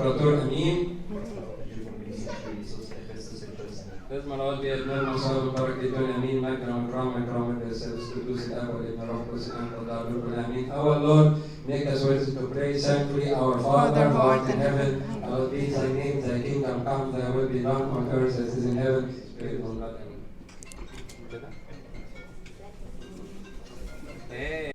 Imperator Amin. اسم الرب يتمم مصاب بركة Amin. مجد وإكرام للثالوث القدوس الآب والابن والروح القدس الآن والأبد Amin. Our Lord, make us worthy to pray. Thankfully, our Father who art in heaven, hallowed be thy name. Thy kingdom come. Thy will be done on earth as it is in heaven. Spirit of God. Amen.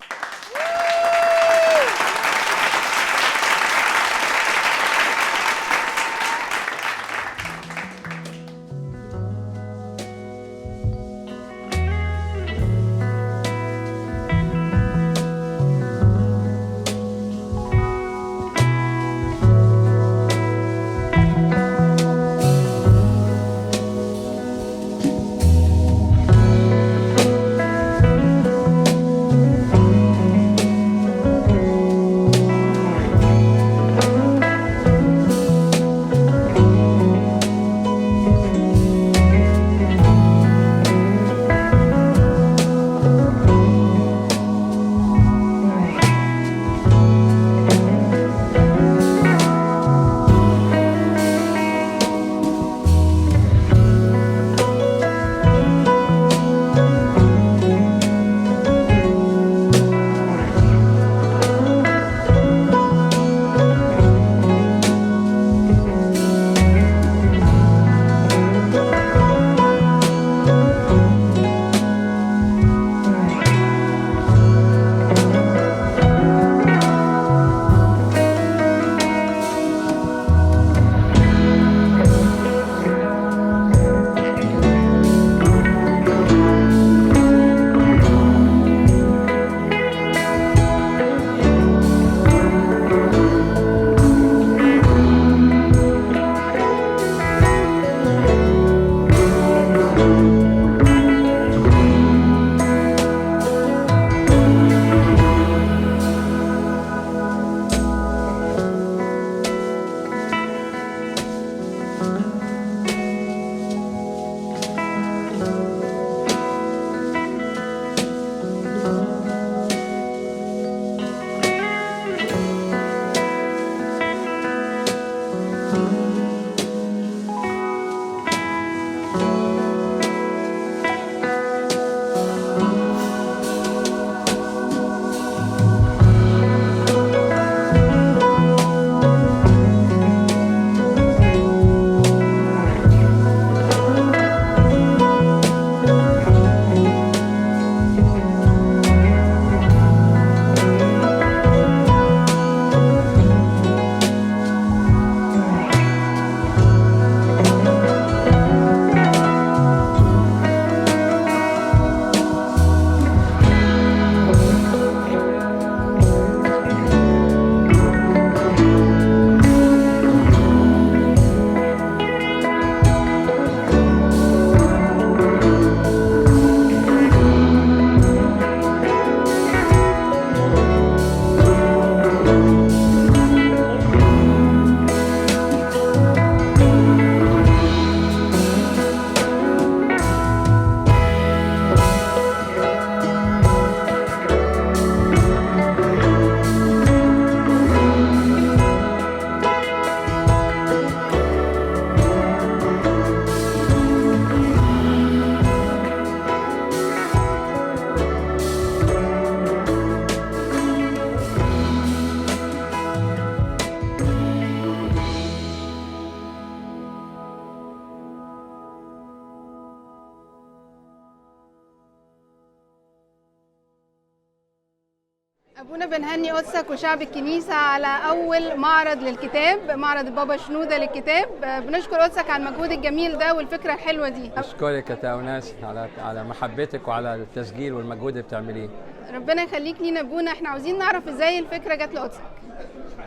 أبونا بنهني قدسك وشعب الكنيسة على أول معرض للكتاب، معرض البابا شنودة للكتاب. بنشكر قدسك على المجهود الجميل ده والفكرة الحلوة دي. أشكرك يا تاوناس على محبتك وعلى التسجيل والمجهود اللي بتعمليه. ربنا يخليك لينا أبونا. احنا عاوزين نعرف ازاي الفكرة جت لقدسك.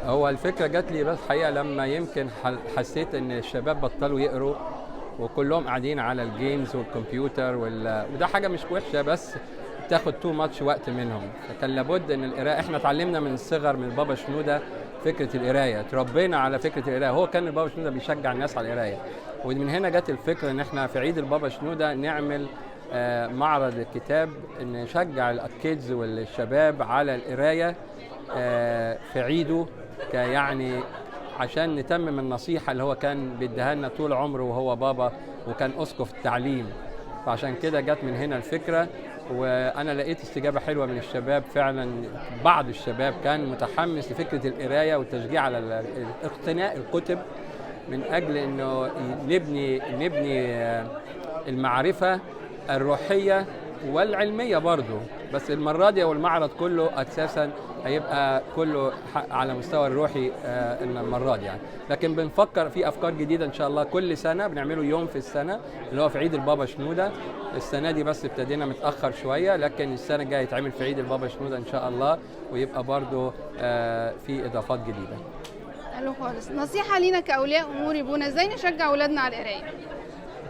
هو الفكرة جت لي بس حقيقة لما يمكن حسيت إن الشباب بطلوا يقروا وكلهم قاعدين على الجيمز والكمبيوتر وده حاجة مش وحشة بس تاخد تو ماتش وقت منهم، فكان لابد ان القراءه. احنا اتعلمنا من الصغر من البابا شنودة فكره القرايه، تربينا على فكره القرايه، هو كان البابا شنودة بيشجع الناس على القرايه، ومن هنا جت الفكره ان احنا في عيد البابا شنودة نعمل معرض الكتاب، ان نشجع الكيدز والشباب على القرايه في عيده، يعني عشان نتمم النصيحة اللي هو كان بيديها لنا طول عمره وهو بابا وكان أسقف التعليم. فعشان كده جت من هنا الفكرة، وأنا لقيت استجابة حلوة من الشباب فعلا. بعض الشباب كان متحمس لفكرة القراية والتشجيع على اقتناء الكتب من أجل أنه نبني المعرفة الروحية والعلمية برضو. بس المرة دي والمعرض كله أساسا هيبقى كله على مستوى الروحي المرة دي يعني. لكن بنفكر في أفكار جديدة إن شاء الله. كل سنة بنعمله يوم في السنة اللي هو في عيد البابا شنودة. السنة دي بس ابتدينا متأخر شوية، لكن السنة الجاية يتعمل في عيد البابا شنودة إن شاء الله، ويبقى برضو في إضافات جديدة. حلو خالص. نصيحة لينا كأولياء أمور يبونا، إزاي نشجع أولادنا على القراية؟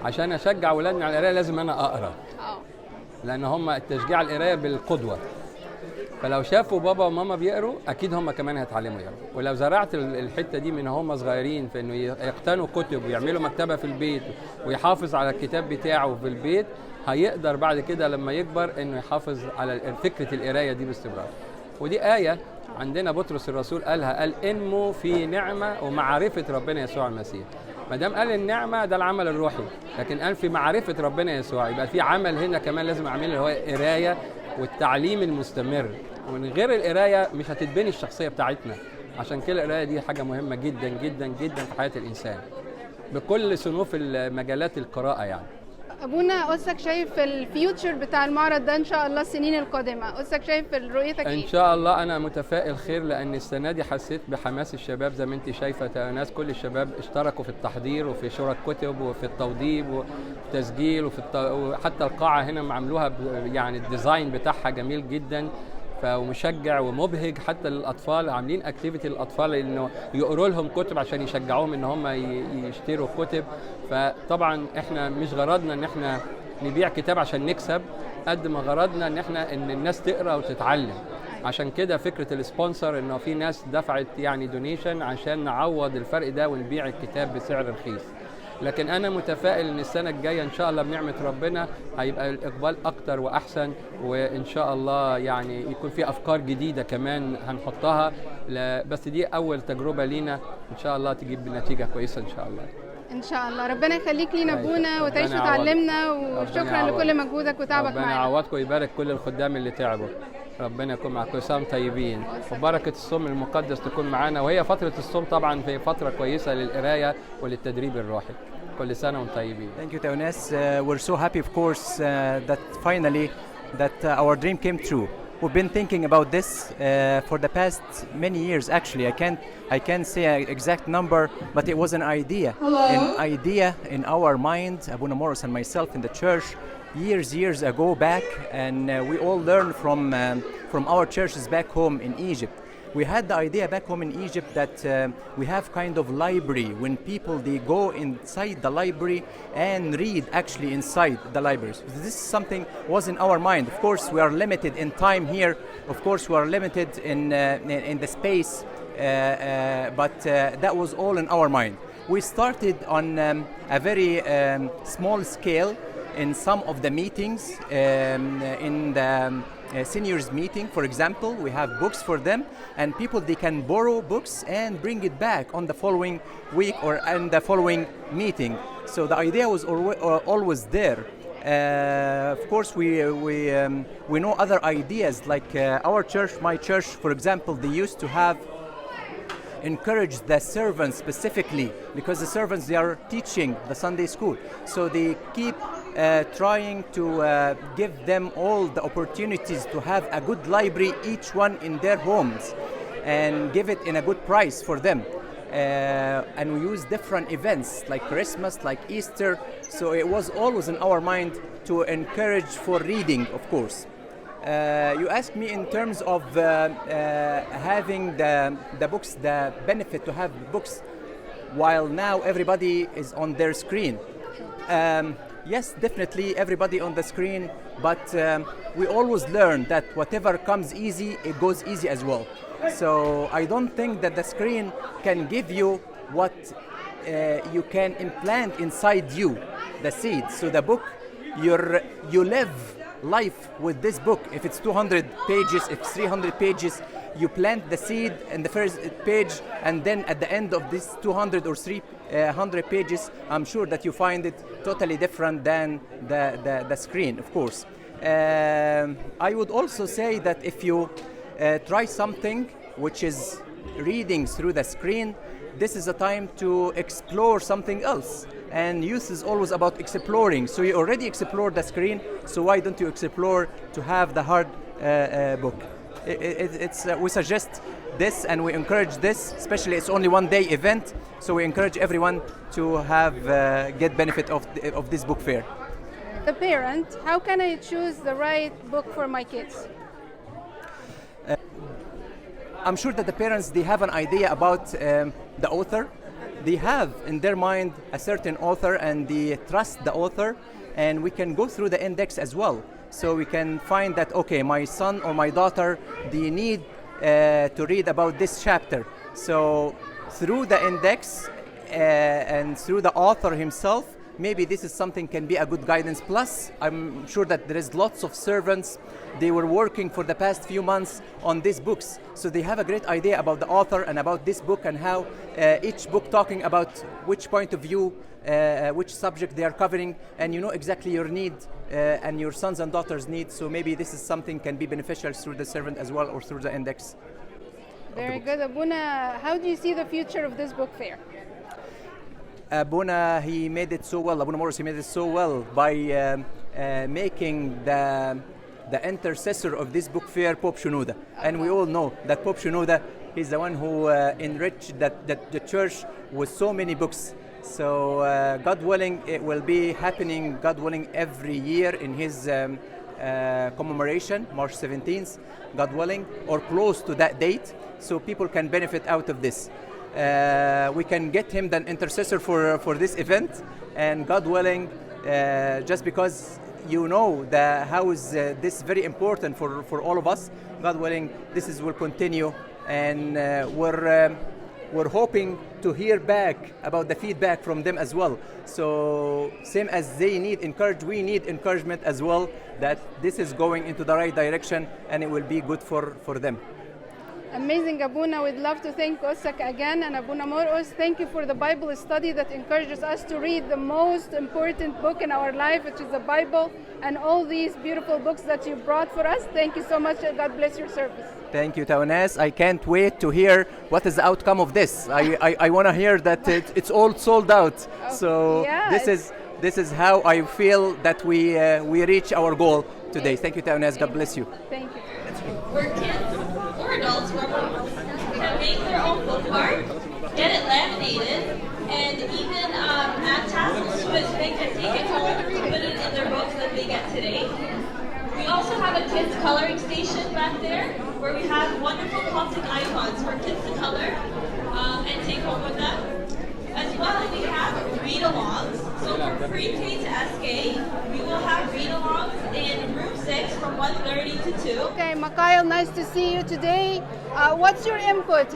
عشان أشجع أولادنا على القراية لازم أنا أقرأ، لأن هم التشجيع على القراية بالقدوة. فلو شافوا بابا وماما بيقروا أكيد هم كمان هيتعلموا يقروا. ولو زرعت الحتة دي من هم صغيرين في إنه يقتنوا كتب ويعملوا مكتبة في البيت ويحافظ على الكتاب بتاعه في البيت، هيقدر بعد كده لما يكبر إنه يحافظ على فكرة القراية دي باستمرار. ودي آية عندنا بطرس الرسول قالها، قال انموا في نعمة ومعرفة ربنا يسوع المسيح. ما دام قال النعمة ده العمل الروحي، لكن قال في معرفة ربنا يسوع، يبقى في عمل هنا كمان لازم أعمله اللي هو قراية والتعليم المستمر. ومن غير القراية مش هتتبني الشخصية بتاعتنا. عشان كده القراية دي حاجة مهمة جدا جدا جدا في حياة الإنسان بكل صنوف المجالات القراءة يعني. أبونا قدسك شايف الفيوتشر بتاع المعرض ده إن شاء الله السنين القادمة، قدسك شايف رؤيتك إيه؟ إن شاء الله أنا متفائل خير، لأن السنة دي حسيت بحماس الشباب زي ما أنت شايفة. ناس كل الشباب اشتركوا في التحضير وفي شراء الكتب وفي التوضيب وفي التسجيل وحتى القاعة هنا عملوها يعني الديزاين بتاعها جميل جدا ومشجع ومبهج حتى للأطفال. عاملين اكتيفيتي للأطفال إنه يقروا لهم كتب عشان يشجعوهم إن هم يشتروا كتب. فطبعا إحنا مش غرضنا إن إحنا نبيع كتاب عشان نكسب، قد ما غرضنا إن الناس تقرأ وتتعلم. عشان كده فكرة السبونسر إنه في ناس دفعت يعني دونيشن عشان نعوض الفرق ده ونبيع الكتاب بسعر رخيص. لكن أنا متفائل إن السنة الجاية إن شاء الله بنعمة ربنا هيبقى الإقبال أكتر وأحسن، وإن شاء الله يعني يكون في أفكار جديدة كمان هنحطها. بس دي أول تجربة لينا، إن شاء الله تجيب نتيجة كويسة إن شاء الله. إن شاء الله. ربنا يخليك لينا أبونا وتعيش وتعلمنا، وشكرا لكل مجهودك وتعبك معانا. ربنا يعوضكم ويبارك كل الخدام اللي تعبوا. ربنا يكون معكم. كل سنة طيبين، وبركة الصوم المقدس تكون معانا. وهي فترة الصوم طبعا في فترة كويسة للقراية وللتدريب الروحي. كل سنة وانتم طيبين. Thank you, Teones. We're so happy, of course, that finally our dream came true. We've been thinking about this for the past many years. Actually, I can't say an exact number, but it was an idea in our mind, Abuna Morris and myself in the church, years ago back, and we all learned from our churches back home in Egypt. We had the idea back home in Egypt that we have kind of library when people they go inside the library and read actually inside the libraries. This is something was in our mind. Of course, we are limited in time here. Of course, we are limited in the space, but that was all in our mind. We started on a very small scale in some of the meetings, in the seniors meeting, for example. We have books for them, and people they can borrow books and bring it back on the following week or in the following meeting. So the idea was always there. Of course, we know other ideas like our church, my church, for example. They used to have encourage the servants specifically, because the servants they are teaching the Sunday school, so they keep trying to give them all the opportunities to have a good library, each one in their homes, and give it in a good price for them. And we use different events like Christmas, like Easter, so it was always in our mind to encourage for reading, of course. You asked me in terms of having the books, the benefit to have books while now everybody is on their screen. Yes, definitely everybody on the screen, but we always learn that whatever comes easy, it goes easy as well. So I don't think that the screen can give you what you can implant inside you, the seed. So the book, you live life with this book. If it's 200 pages, if it's 300 pages, you plant the seed in the first page, and then at the end of this 200 or 300 pages, I'm sure that you find it totally different than the screen, of course. I would also say that if you try something which is reading through the screen, this is a time to explore something else. And youth is always about exploring. So you already explored the screen, so why don't you explore to have the hard book? We suggest this and we encourage this, especially it's only one day event, so we encourage everyone to have get benefit of this book fair. The parent, how can I choose the right book for my kids? I'm sure that the parents, they have an idea about the author. They have in their mind a certain author and they trust the author, and we can go through the index as well. So we can find that, okay, my son or my daughter, they need to read about this chapter. So through the index and through the author himself, maybe this is something can be a good guidance. Plus, I'm sure that there is lots of servants, they were working for the past few months on these books. So they have a great idea about the author and about this book and how each book talking about which point of view, which subject they are covering, and you know exactly your need and your sons and daughters' need. So maybe this is something can be beneficial through the servant as well or through the index. Very good. Abuna, how do you see the future of this book fair? Abuna, he made it so well. Abuna Morris, he made it so well by making the intercessor of this book fair Pope Shenouda. And we all know that Pope Shenouda is the one who enriched the church with so many books. So God willing, it will be happening, God willing, every year in his commemoration, March 17th, God willing, or close to that date, so people can benefit out of this. We can get him the intercessor for this event, and God willing, just because you know how is this very important for all of us, God willing, this will continue, and we're hoping to hear back about the feedback from them as well. So same as they need encouragement, we need encouragement as well, that this is going into the right direction and it will be good for them. Amazing, Abuna. We'd love to thank Osak again, and Abuna Morros, thank you for the Bible study that encourages us to read the most important book in our life, which is the Bible, and all these beautiful books that you brought for us. Thank you so much, and God bless your service. Thank you, Tawanas. I can't wait to hear what is the outcome of this. I want to hear that it's all sold out. So yeah, this is how I feel that we reach our goal today. Thank you, Tawanas. God bless you. Thank you. Where kids or adults can make their own bookmark, get it laminated, and even add tassels to it so they can take it home and put it in their books that they get today. We also have a kids coloring station back there where we have wonderful Coptic icons for kids to color and take home with them. As well, we have read-alongs. So for pre-K to SK, we will have read-alongs in room 6 from 1:30 to 2. Okay, Mikhail, nice to see you today. What's your input?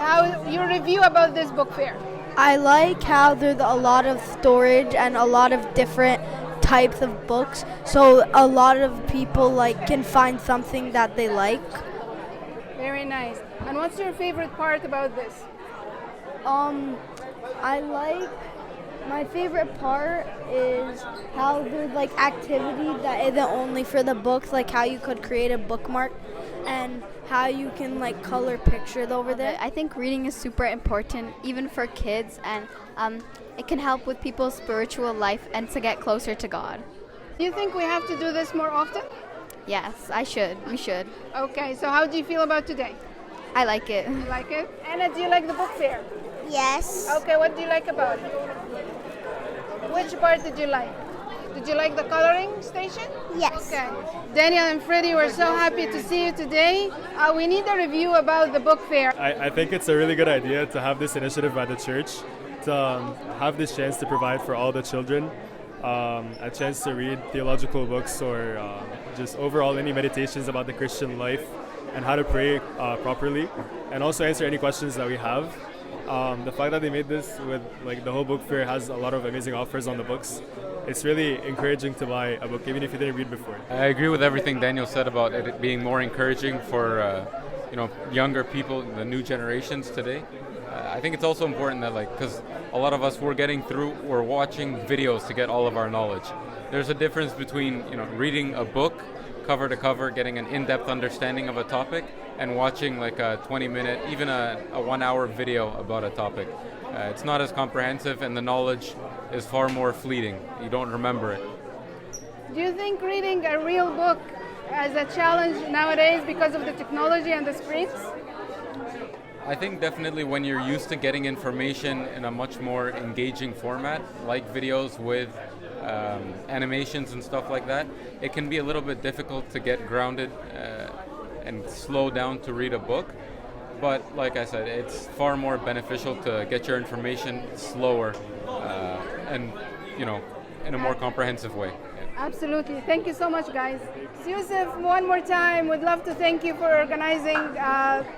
Your review about this book fair? I like how there's a lot of storage and a lot of different types of books, so a lot of people can find something that they like. Very nice. And what's your favorite part about this? My favorite part is how there's activity that isn't only for the books, like how you could create a bookmark and how you can color pictures over there. I think reading is super important, even for kids, and it can help with people's spiritual life and to get closer to God. Do you think we have to do this more often? Yes, we should. Okay, so how do you feel about today? I like it. You like it? Anna, do you like the book fair? Yes. Okay, what do you like about it? Which part did you like? Did you like the coloring station? Yes. Okay. Daniel and Freddie, we're so happy to see you today. We need a review about the book fair. I think it's a really good idea to have this initiative by the church, to have this chance to provide for all the children a chance to read theological books or just overall any meditations about the Christian life and how to pray properly, and also answer any questions that we have. The fact that they made this with the whole book fair has a lot of amazing offers on the books. It's really encouraging to buy a book even if you didn't read before. I agree with everything Daniel said about it being more encouraging for younger people, the new generations today. I think it's also important that because a lot of us we're watching videos to get all of our knowledge. There's a difference between reading a book cover to cover, getting an in-depth understanding of a topic, and watching like a 20-minute, even a 1-hour video about a topic. It's not as comprehensive, and the knowledge is far more fleeting. You don't remember it. Do you think reading a real book is a challenge nowadays because of the technology and the screens? I think definitely when you're used to getting information in a much more engaging format, like videos with animations and stuff like that, it can be a little bit difficult to get grounded and slow down to read a book. But like I said, it's far more beneficial to get your information slower and in a more comprehensive way. Absolutely. Thank you so much, guys. Yusuf, one more time, we'd love to thank you for organizing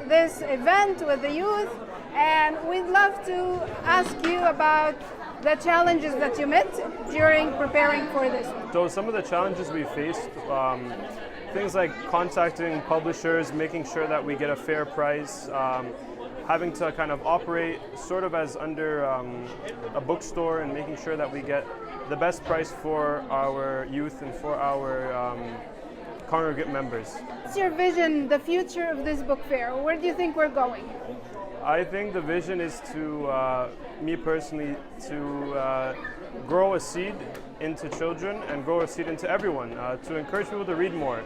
this event with the youth, and we'd love to ask you about the challenges that you met during preparing for this. So some of the challenges we faced, things like contacting publishers, making sure that we get a fair price, having to kind of operate sort of as under a bookstore and making sure that we get the best price for our youth and for our congregate members. What's your vision, the future of this book fair? Where do you think we're going? I think the vision is to, me personally, to grow a seed into children and grow a seed into everyone, to encourage people to read more.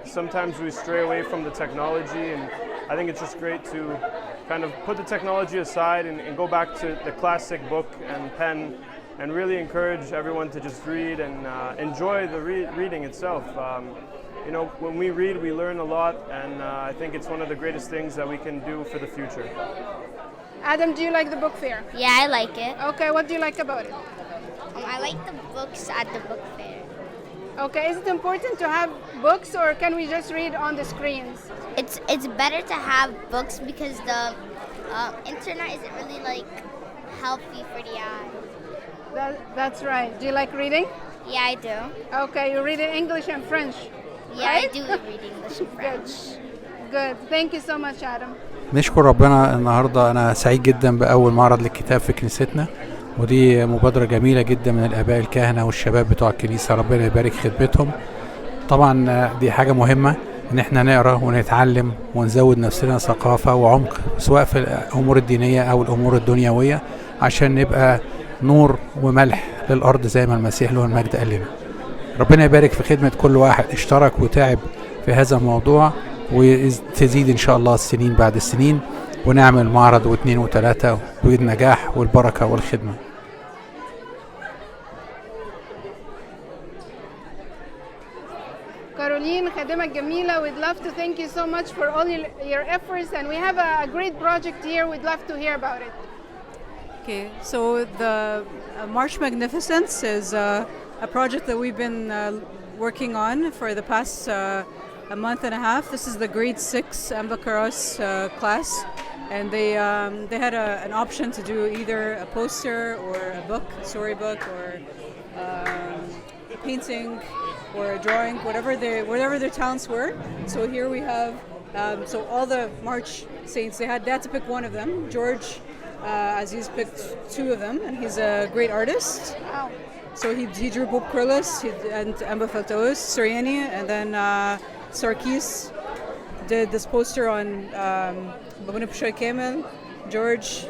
Sometimes we stray away from the technology, and I think it's just great to kind of put the technology aside and go back to the classic book and pen and really encourage everyone to just read and enjoy the reading itself. When we read, we learn a lot, and I think it's one of the greatest things that we can do for the future. Adam, do you like the book fair? Yeah, I like it. Okay, what do you like about it? I like the books at the book fair. Okay, is it important to have books, or can we just read on the screens? It's better to have books because the internet isn't really healthy for the eye. That's right. Do you like reading? Yeah, I do. Okay, you read in English and French. Yeah, right? I do read English and French. Good. Thank you so much, Adam. نشكر ربنا النهارده انا سعيد جدا باول معرض للكتاب في كنيستنا، ودي مبادرة جميلة جدا من الآباء الكهنة والشباب بتوع الكنيسة، ربنا يبارك خدمتهم. طبعا دي حاجة مهمة ان احنا نقرا ونتعلم ونزود نفسنا ثقافة وعمق سواء في الامور الدينية او الامور الدنيوية، عشان نبقى نور وملح للارض زي ما المسيح له المجد قال لنا. ربنا يبارك في خدمة كل واحد اشترك وتعب في هذا الموضوع، وتزيد ان شاء الله السنين بعد السنين، ونعمل معرض واثنين وثلاثة بالنجاح والبركة والخدمة. كارولين خادمة جميلة, we'd love to thank you so much for all your efforts, and we have a great project here. We'd love to hear about it. Okay, so the March Magnificence is a project that we've been working on for the past a month and a half. This is the grade 6 Ambakaros class, and they had an option to do either a poster or a book, storybook, or painting or a drawing, whatever their talents were. So here we have so all the March Saints. They had to pick one of them. George Aziz picked 2 of them, and he's a great artist. Wow. So he drew Bob Kurlis and Amba Feltaos, Soriani, and then Sarkis did this poster on Babuna Pushay Kamel. George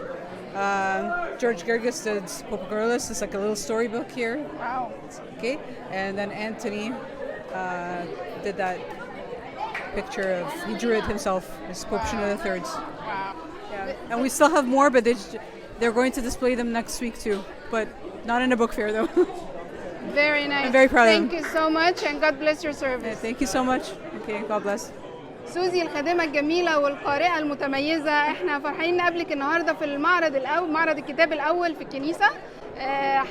Gergis did Bob Kurlis. It's like a little storybook here. Wow. Okay, and then Anthony did that picture of, he drew it himself, as Pope Shenouda III. Wow. Yeah. And we still have more, but they're going to display them next week too, but not in a book fair though. Very nice. I'm very proud of them. Thank you so much, and God bless your service. Thank you so much. Okay, God bless. سوزي الخادمة الجميلة والقارئة المتميزة، احنا فرحانين نقابلك النهارده في المعرض الأول، معرض الكتاب الأول في الكنيسة.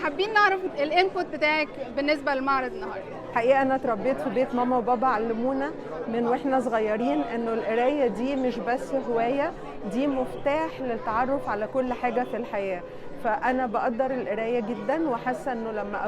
حابين نعرف الانبوت بتاعك بالنسبة للمعرض النهارده. حقيقة أنا اتربيت في بيت ماما وبابا، علمونا من واحنا صغيرين إنه القراية دي مش بس هواية، دي مفتاح للتعرف على كل حاجة في الحياة. فأنا بقدر القراية جدا، وحاسة إنه لما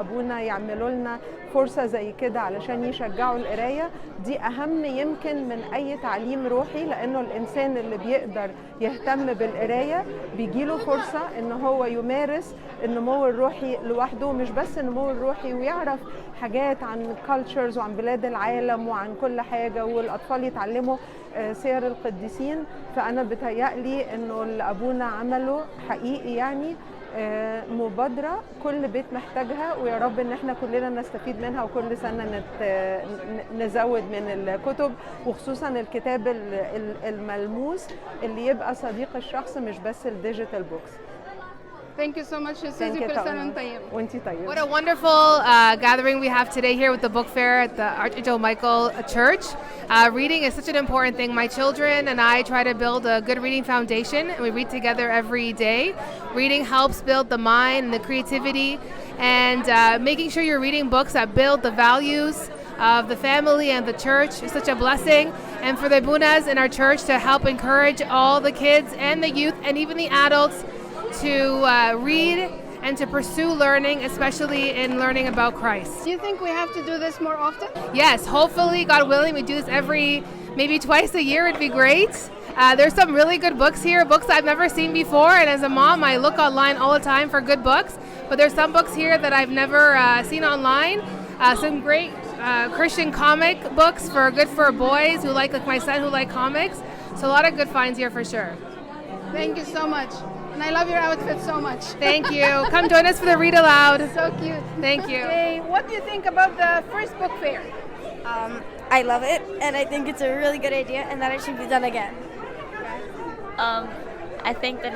أبونا يعملوا لنا فرصة زي كده علشان يشجعوا القراية، دي أهم يمكن من أي تعليم روحي، لأنه الإنسان اللي بيقدر يهتم بالقراية بيجيله فرصة إن هو يمارس النمو الروحي لوحده، مش بس النمو الروحي، ويعرف حاجات عن cultures وعن بلاد العالم وعن كل حاجة، والأطفال يتعلموا سير القديسين. فأنا بتهيألي إنه اللي أبونا عمله حقيقي يعني مبادرة كل بيت محتاجها، ويا رب إن احنا كلنا نستفيد منها، وكل سنة نزود من الكتب، وخصوصا الكتاب الملموس اللي يبقى صديق الشخص مش بس الديجيتال بوكس. Thank you so much, Susie. كل سنة وانت طيب. وانت طيب. What a wonderful gathering we have today here with the book fair at the Archangel Michael Church. Reading is such an important thing. My children and I try to build a good reading foundation, and we read together every day. Reading helps build the mind and the creativity, and making sure you're reading books that build the values of the family and the church is such a blessing. And for the Bunas in our church to help encourage all the kids and the youth and even the adults to read and to pursue learning, especially in learning about Christ. Do you think we have to do this more often? Yes, hopefully, God willing, we do this maybe twice a year. It'd be great. There's some really good books here, books I've never seen before, and as a mom, I look online all the time for good books, but there's some books here that I've never seen online. Some great Christian comic books good for boys who like my son who like comics. So a lot of good finds here for sure. Thank you so much. And I love your outfit so much. Thank you. Come join us for the Read Aloud. So cute. Thank you. Hey, what do you think about the first book fair? I love it, and I think it's a really good idea, and that it should be done again. I think that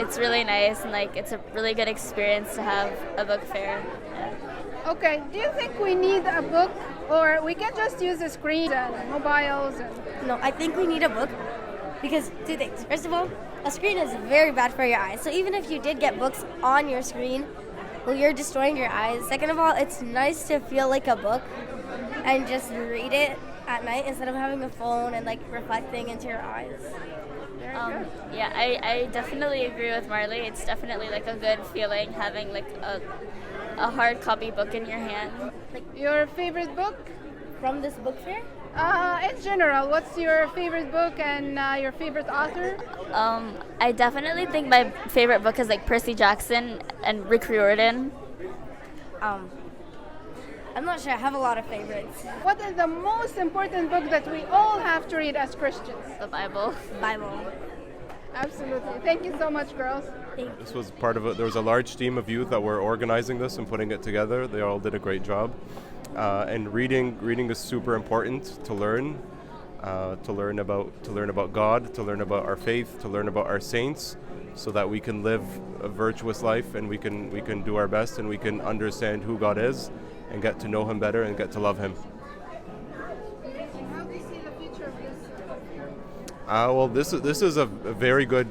it's really nice, and it's a really good experience to have a book fair. Yeah. Okay. Do you think we need a book, or we can just use the screen and mobiles? No, I think we need a book because two things. First of all, a screen is very bad for your eyes. So even if you did get books on your screen, well, you're destroying your eyes. Second of all, it's nice to feel like a book and just read it at night instead of having a phone and reflecting into your eyes. Yeah, I definitely agree with Marley. It's definitely a good feeling having a hard copy book in your hand. Your favorite book from this book fair? In general, what's your favorite book and your favorite author? I definitely think my favorite book is Percy Jackson and Rick Riordan. I'm not sure. I have a lot of favorites. What is the most important book that we all have to read as Christians? The Bible. Bible. Absolutely. Thank you so much, girls. This was part of it. There was a large team of youth that were organizing this and putting it together. They all did a great job. And reading is super important to learn about God, to learn about our faith, to learn about our saints, so that we can live a virtuous life, and we can do our best, and we can understand who God is and get to know Him better and get to love Him. How do you see the future of this? Well, this is a very good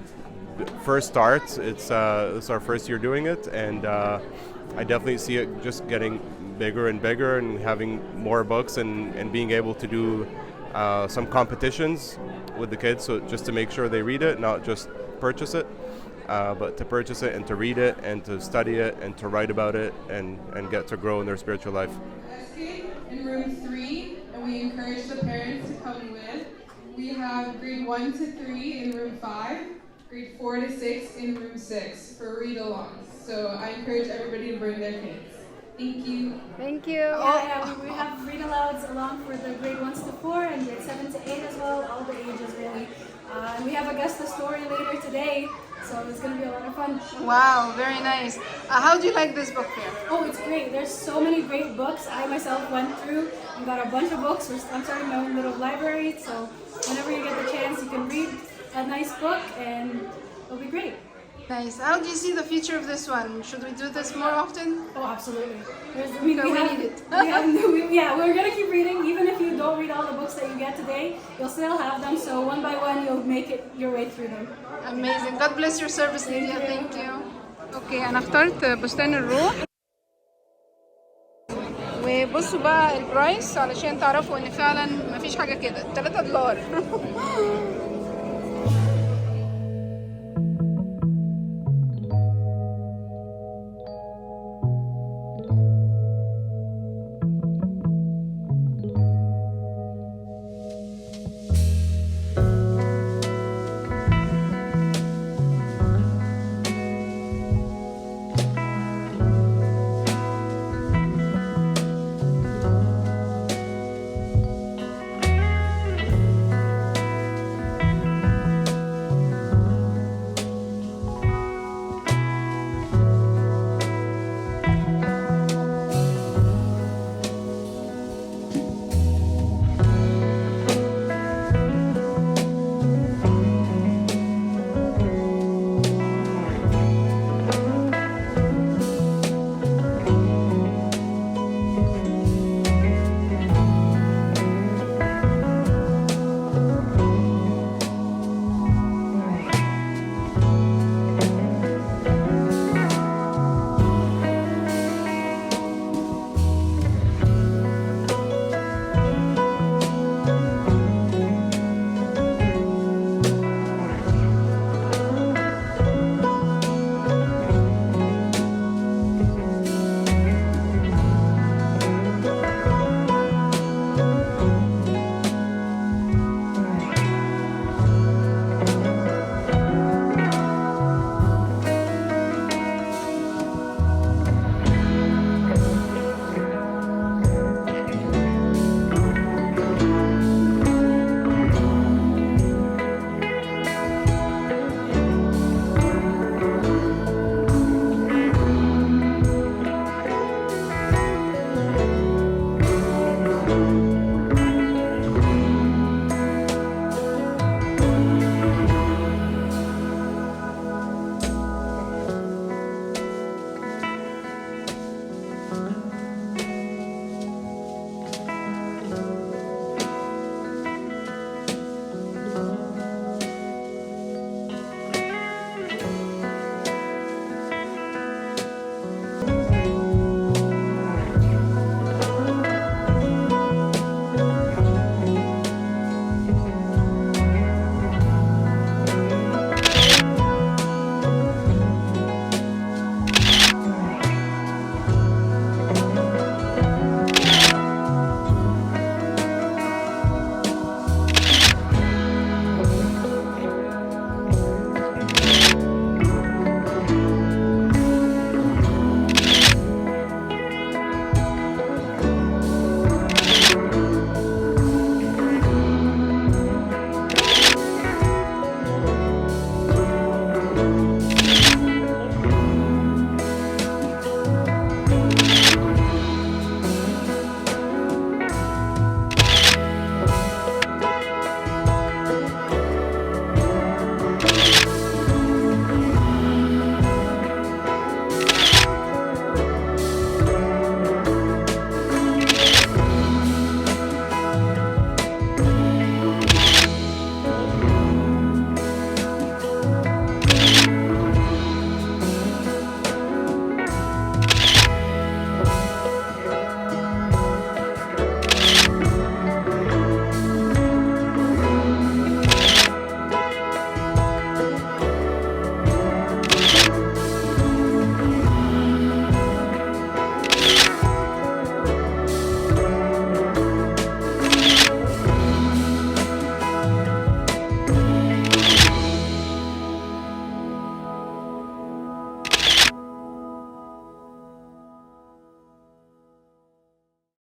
first start. It's our first year doing it, and I definitely see it just getting bigger and bigger, and having more books, and being able to do some competitions with the kids, so just to make sure they read it, not just purchase it, but to purchase it and to read it and to study it and to write about it and get to grow in their spiritual life. In room 3, and we encourage the parents to come with. We have grade 1 to 3 in room 5, grade 4 to 6 in room 6 for read-alongs. So I encourage everybody to bring their kids. Thank you. Thank you. We have read-alouds along for the grade 1s to 4 and grade 7 to 8 as well, all the ages really. And we have a guest story later today, so it's going to be a lot of fun. Wow, very nice. How do you like this book fair? Oh, it's great. There's so many great books. I myself went through and got a bunch of books. I'm starting my own little library, so whenever you get the chance, you can read a nice book and it'll be great. Nice. How do you see the future of this one? Should we do this more often? Oh, absolutely. We need it. We're going to keep reading. Even if you don't read all the books that you get today, you'll still have them. So one by one, you'll make it your way through them. Amazing. God bless your service, Lydia. Thank you. Okay, أنا اخترت بستان الروح. وبصوا بقى البرايس علشان تعرفوا إن فعلا مفيش حاجة كده $3.